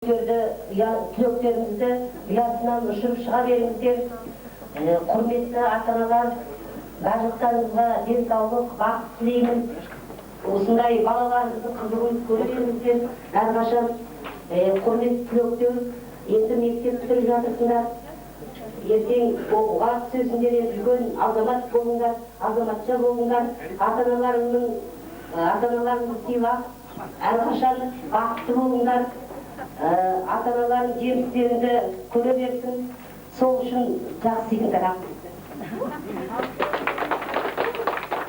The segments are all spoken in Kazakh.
Түлектеріңізді ұясынан ұшырып шыға беріңіздер. Құрметті ата-аналар, барлықтарыңызға денсаулық, бақыт тілеймін. Осындай балаларыңызды қызығын көре беріңіздер. Әрқашан құрметті түлектер, енді мектеп бітіріп жатырсыңдар. Ертең оқуға түсесіңдер, үлкен азамат болыңдар, азаматша болыңдар. Ата-аналарыңызды сыйлап, әрқашан бақытты болыңдар. Ата-аналардың жемістеріңді көре берсін, сол үшін жақсы егіндер.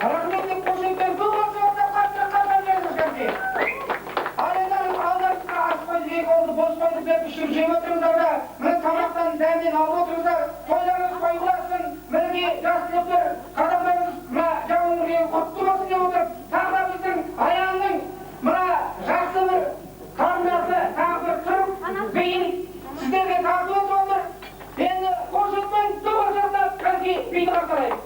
Рахмет деп қошеттен көп азаматтар қаттырып беріңіздер. Аленің алдарыңызға ас қойды, екі олды бос қойды деп ішіп жеп отырыңыздар да, міне тамақтан дәмден алып отырыңыздар. Тойларыңыз қойғыласын, мінеки жас түлектер, қадамдарыңыз жауын құтты болсын деп отырып, тағы да біздің аяғының мына жақсы бір қарындасы тағы бір тұрып, бейін сіздерге тарту етіп отыр. Енді қошетпен көп азаматтар кәнекей бейді қақтарайық.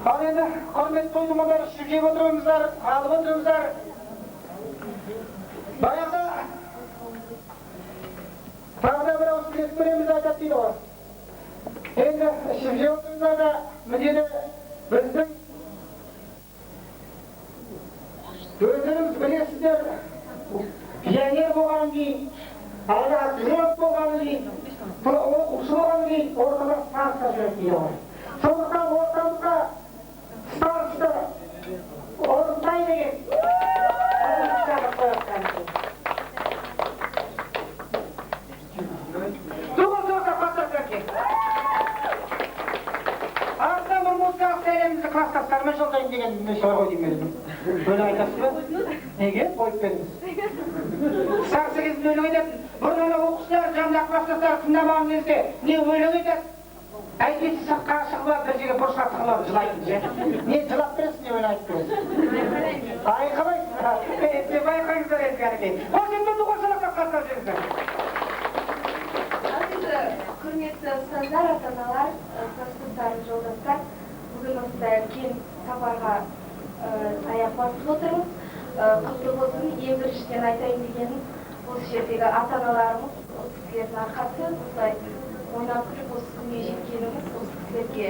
Ал енді құрметті тойдымадар ішіп жеп отырыңыздар, алып отырыңыздар. Баяғыда тағы да бір ауыз тілек береміз айтады дейді ғой. Енді ішіп жеп отырыңыздар да міне біздің өздеріңіз білесіздер, пионер болғаннан кейін, әлі студент болғаннан кейін, оқушы болғаннан кейін ортада староста жүреді дейді ғой. Сондықтан ортамызға староста орынтай деген шақырып қоясыздар. Туған соғыстар қатырып кеткен. Артынан бір музыкалық сәлемімізді класстастарыма жолдайын деген солай ғой деймін өзім. Өлең айтасыз ба? Неге? Қойып беріңіз. Сарсы кезінде өлең айтатын. Бұрын оқушылар, жанындағы класстастар тыңдамаған кезде не өлең айтады? Әйтпесе сыртқа шығып алып бір жерге бұрышқа тығылып жылайтын ше. Не жылап бересің, не өлең айтып бересің? Байқамайсыз ба? Байқаңыздар енді кәнекей. Осы енді туған сұраққа қатысып жүріңіздер. Құрметті ұстаздар, ата-аналар, класстастар, жолдастар, бүгін осындай үлкен сапарға аяқ басып отырмыз. Құтты болсын, ең біріншіден айтайын дегенім, осы жердегі ата-аналарымыз, осы кісілердің арқасы, осылай ойнап күліп осы күнге жеткеніміз, осы кісілерге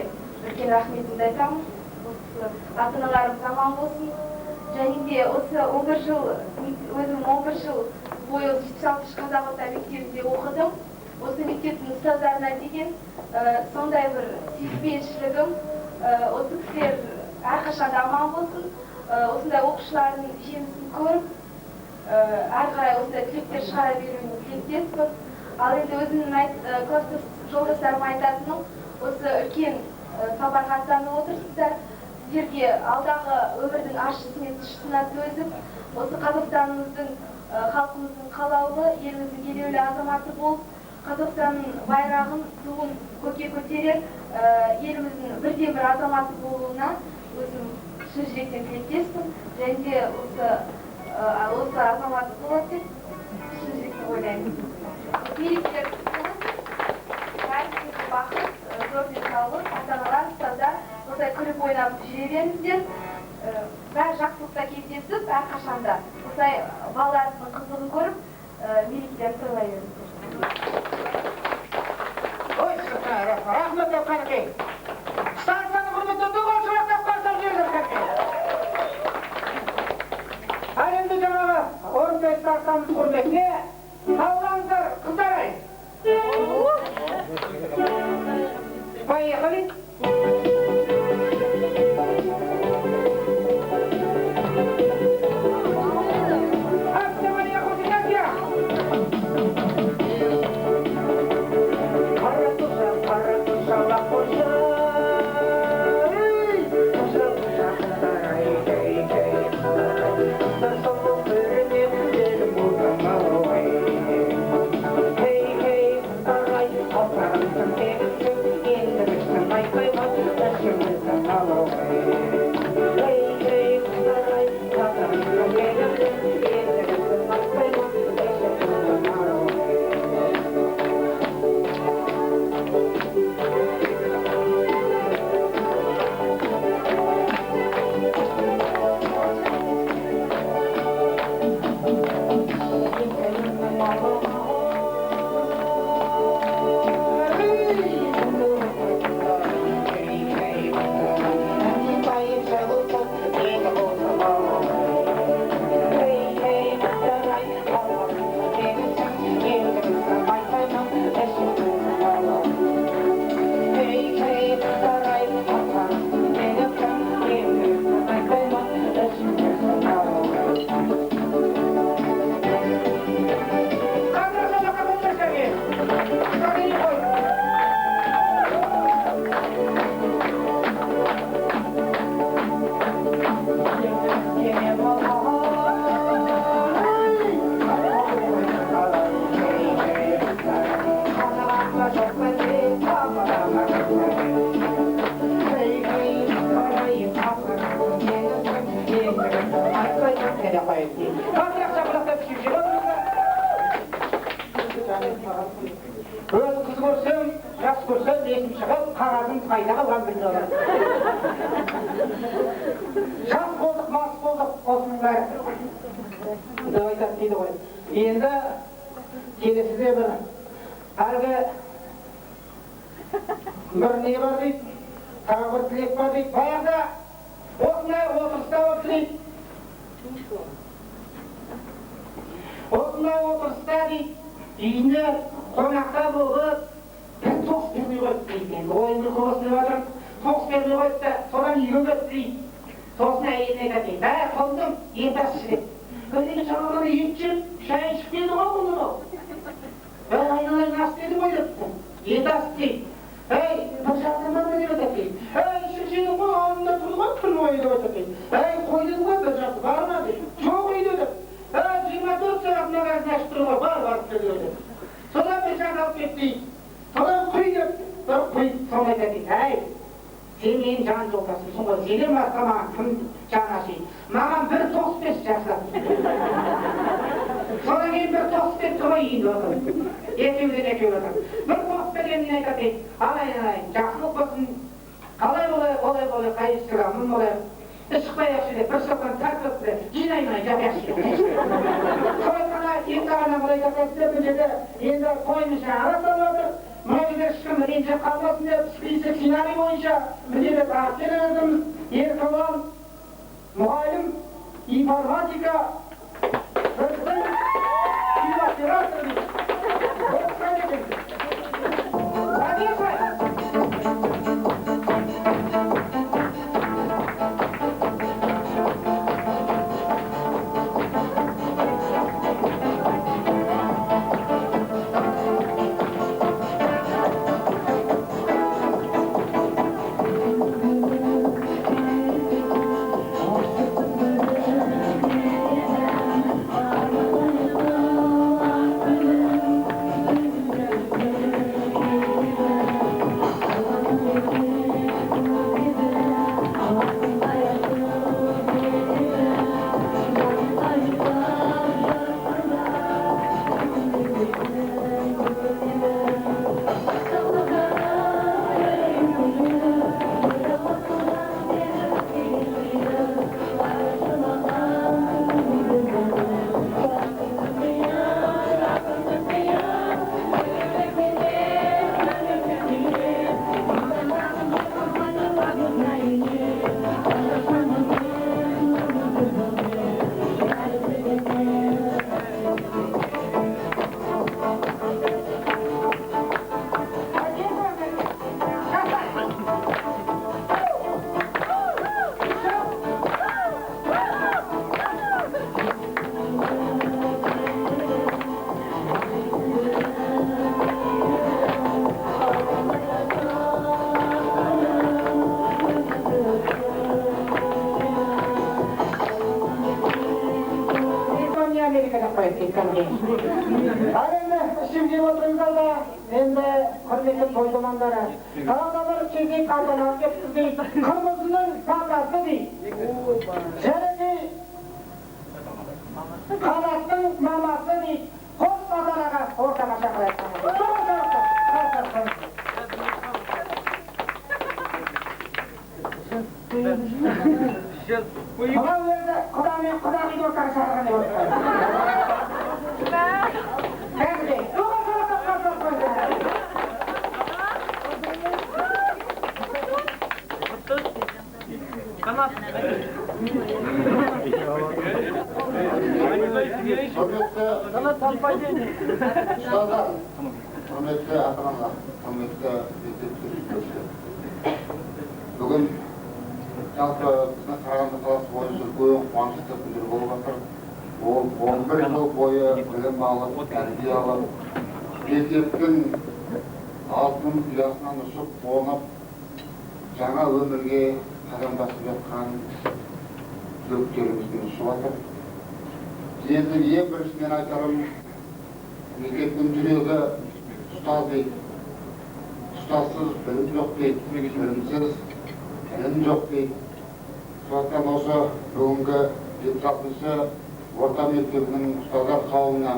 үлкен рахметімді айтамын. Осы ата-аналарымыз аман болсын. Және де осы 11 жыл, өзім 11 жыл бойы 76 қазақ орта мектебінде оқыдым. Осы мектептің ұстаздарына деген сондай бір сүйіспеншілігім, осы кісілер әрқашанда аман болсын, осындай оқушылардың жемісін көріп, әрі қарай осындай түлектер шығара беруіне тілектеспін. Ал енді өзімнің класстас жолдастарыма айтатыным, осы үлкен сапарға аттанып отырсыздар, сіздерге алдағы өмірдің ащысы мен тұщысына төзіп, осы Қазақстанымыздың, халқымыздың қалаулы, еліміздің елеулі азаматы болып, Қазақстанның байрағын, туын көкке көтерер, еліміздің бірден-бір азаматы болуына өзім шын жүректен тілектеспін. Және де осы азаматы болады деп шын жүректен ойлаймын. Мерекелер күтіңіз, бәріңізге бақыт, зор денсаулық, ата-аналар, ұстаздар, осылай күліп ойнап жүре беріңіздер. Бәрі жақсылықта кездесіп, әрқашанда осылай балаларыңыздың қызығын көріп, мерекелерді тойлай беріңіздер. Ой, рахмет деп қанекей. Старостаны құрметті туған сұрақтап қарсап жүріңіздер кәнекей. Ал енді жаңағы орынбай старостамыз құрметіне саулаңыздар, қыздар-ай. Поехали. Өзі қыз көрсем, жас көрсем, есім шығып, қағазым қайда қалған білдірді. Жас болдық, мас болдық, осының бәрі. Деп айтады дейді ғой. Енді келесіде бір әлгі бір не бар дейді, тағы бір тілек бар дейді. Баяғыда осындай отырыста болды дейді. осындай отырыста дейді, үйіне қонақта болып, бір тоқ бермей қойды дейді. Енді ойын күлкі болсын деп жатырмын. Тоқ бермей қойды да, содан үйге кетті дейді. Сосын әйеліне айтады дейді, құлдым, ет асшы деп. Көздегі шалғаны ет жеп, шайын ішіп келді ғой бұның ол. Айналайын ас деді ғой депті. Ет ас дейді. Bir şartım var mı diyor dedi. Şu şeyin bu ağzında durma durmayı diyor dedi. Koydun mu bir şartı var mı dedi. Çok iyi dedi. 24 saat nefesleştirme var diyor dedi. Sonra bir şart alıp gitti. Sonra kıydı. Sonra dedi. Sen benim can yoldaşımsın ғой. Сенен басқа маған кім жан ашиды? Маған бір тост бер жасап. Содан кейін бір тост берді ғой үйінде отырып. Екеуден екеу отырып. Bir тост бергеннен айтады, алайын, жақсылық болсын. Қалай олай, қайыршыға, мұн олай. Шықпай-ақшы деп, бір соқан тартып деп, жинаймай жатайықшы деп. Солай қана енді ғана бұлай жатайықшы деп, бұл жерде енді қоймыша арасалып отыр. Мына жерде ешкім ренжіп қалмасын деп, список сценарий бойынша мына жерде тақсер өзіміз, Еркебұлан, мұғалім, информатика, біздің оператор дейді. Оқыған екен. Енді құрметті тойдымандары, қаладағы кезек алтынап кепсіз дейді, қырмызының папасы дейді. Және де қаластың мамасы дейді, қос базараға ортаға шақырайық. Құда өзі құда мен құдағиды ортаға шақырған деп отырады. Құрметті ата-аналар, құрметті мектеп жүргізушілер. Бүгін жалпы біздің Қарағанды қаласы бойынша үлкен қуанышты күндер болып жатыр. Ол 11 жыл бойы білім алып, тәрбие алып, мектептің алтын ұясынан ұшып, қонып, жаңа өмірге қадам басып жатқан түлектеріміздің ұшып жатыр. Енді ең біріншіден айтарым, мектептің жүрегі ұстаз дейді. Ұстазсыз білім жоқ дейді, білімсіз білім жоқ дейді. Сондықтан осы бүгінгі 76-шы орта мектебінің ұстаздар қауымына,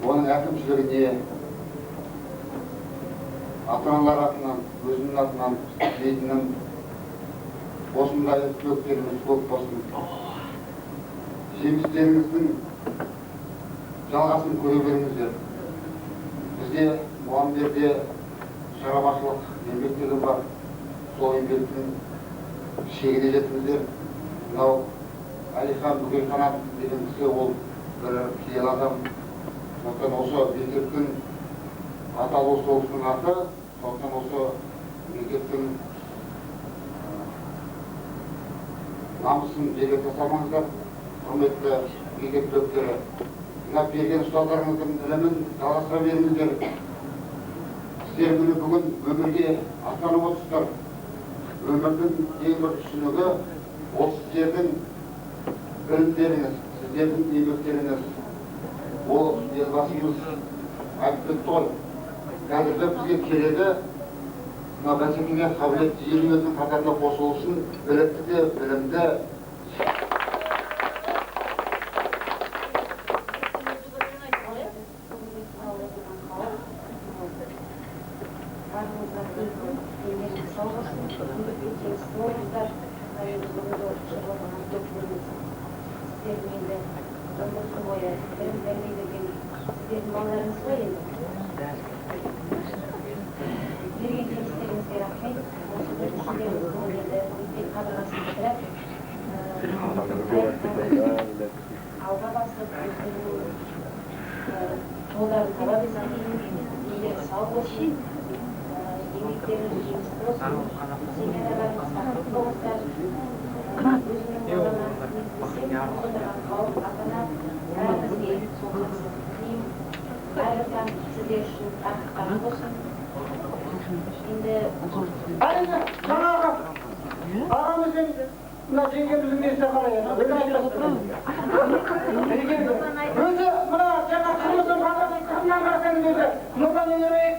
оның әкімшілігіне, ата-аналар атынан, өзімнің атынан тілейтінім осындай түлектеріміз көп болсын. Жемістеріңіздің жалғасын көре беріңіздер. Бізде мұғалімдерде шаруашылық еңбектері бар. Сол еңбектің шегіне жетіңіздер. Мынау Әлихан Бөкейханов деген кісі ол бір киелі адам. Сондықтан осы мектептің аталу соғысының аты, сондықтан осы мектептің намысын жерге тастамаңыздар, құрметті мектеп түлектері. Мына берген ұстаздарыңыздың ілімін жалғастыра беріңіздер. Сіздер міне бүгін өмірге аттанып отырсыздар. Өмірдің ең бір түсінігі ол сіздердің білімдеріңіз, сіздердің еңбектеріңіз. Ол елбасымыз айтып кетті ғой. Қазіргі бізге керегі мына бәсекеге қабілетті еліміздің қатарына қосылу үшін білікті де, білімді. Алға басып, жолдарын таба білсін, елдері сау болсын, еңбектеріңіз жемісті болсын, семьяларыңыз бақытты болыңыздар. Өзімнің балама, сен оқыдырған қауым, ата-ана, бәрімізге сол жақсылық тілеймін. Әрбір таң сіздер үшін бақытты болсын. Енді Әрине, жаңағы ағамыздың мына жеңгеміздің несі қалай еді? Өзі мына жаңа қырмызы кімнен қарасаңыз өзі нұрдан өнербек